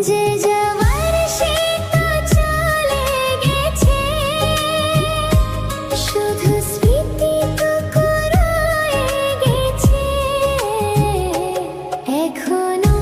যে যাওয়ার সে তো চলে গেছে, শুধু স্মৃতিটুকু রয়ে গেছে। এখনো